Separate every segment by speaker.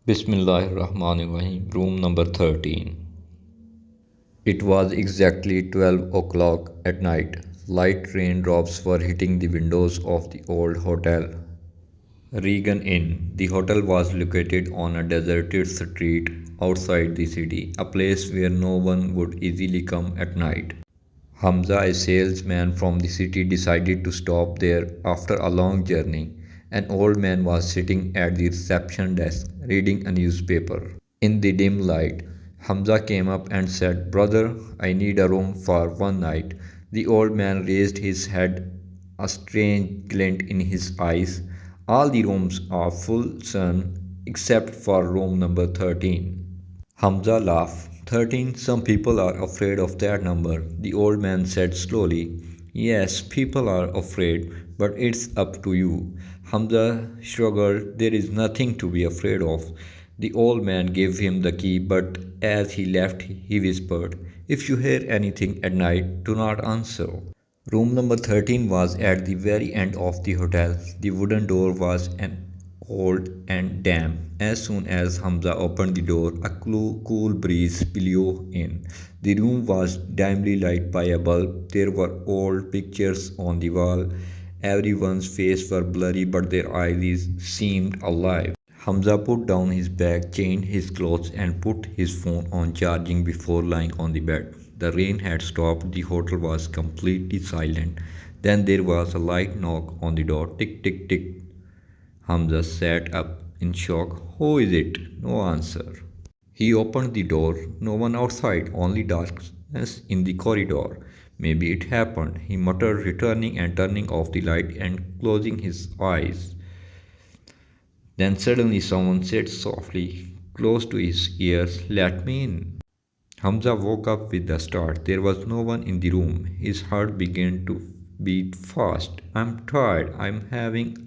Speaker 1: Bismillahirrahmanirrahim. Room number 13. It was exactly 12 o'clock at night. Light raindrops were hitting the windows of the old hotel. Regan Inn. The hotel was located on a deserted street outside the city, a place where no one would easily come at night. Hamza, a salesman from the city, decided to stop there after a long journey. An old man was sitting at the reception desk reading a newspaper. In the dim light, Hamza came up and said, "Brother, I need a room for one night." The old man raised his head, a strange glint in his eyes. "All the rooms are full, son, except for room number 13. Hamza laughed. 13. Some people are afraid of that number. The old man said slowly. Yes, people are afraid, but it's up to you. Hamza shrugged. There is nothing to be afraid of. The old man gave him the key, but as he left, he whispered, "If you hear anything at night, do not answer." Room number 13 was at the very end of the hotel. The wooden door was an old and damp. As soon as Hamza opened the door, a cool breeze blew in. The room was dimly lighted by a bulb. There were old pictures on the wall. Everyone's faces were blurry, but their eyes seemed alive. Hamza put down his bag, changed his clothes, and put his phone on charging before lying on the bed. The rain had stopped, the hotel was completely silent. Then there was a light knock on the door. Tick, tick, tick. Hamza sat up in shock. Who is it? No answer. He opened the door. No one outside, only darkness in the corridor. Maybe it happened, he muttered, returning and turning off the light and closing his eyes. Then suddenly someone said softly, close to his ears, "Let me in." Hamza woke up with a start. There was no one in the room. His heart began to beat fast. "I'm tired. I'm having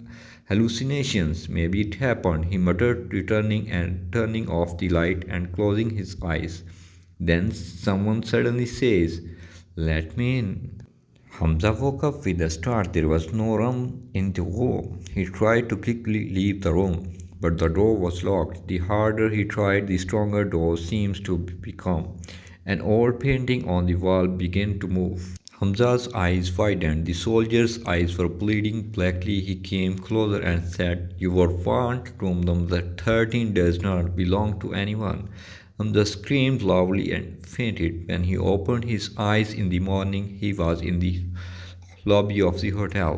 Speaker 1: hallucinations. Maybe it happened," he muttered, returning and turning off the light and closing his eyes. Then someone suddenly says, "Let me in." Hamza woke up with a start. There was no room in the room. He tried to quickly leave the room, but the door was locked. The harder he tried, the stronger door seemed to become. An old painting on the wall began to move. Hamza's eyes widened. The soldier's eyes were bleeding blackly. He came closer and said, "You were warned. Room number 13 does not belong to anyone." Hamza screamed loudly and fainted. When he opened his eyes in the morning, he was in the lobby of the hotel.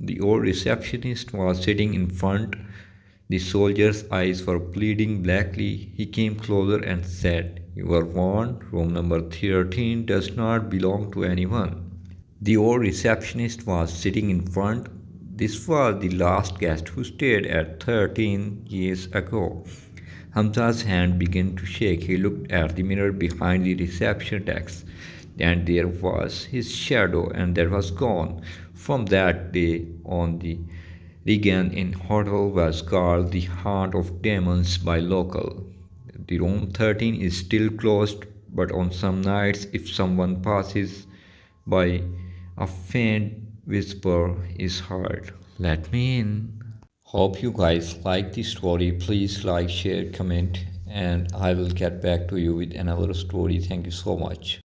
Speaker 1: The old receptionist was sitting in front. The soldier's eyes were bleeding blackly. He came closer and said, "You were warned. Room number 13 does not belong to anyone." The old receptionist was sitting in front. This was the last guest who stayed at 13 years ago. Hamza's hand began to shake. He looked at the mirror behind the reception desk, and there was his shadow, and that was gone. From that day on, the Regan Inn Hotel was called the Haunt of Demons by local. The room 13 is still closed, but on some nights, if someone passes by, a faint whisper is heard. "Let me in." Hope you guys like the story. Please like, share, comment, and I will get back to you with another story. Thank you so much.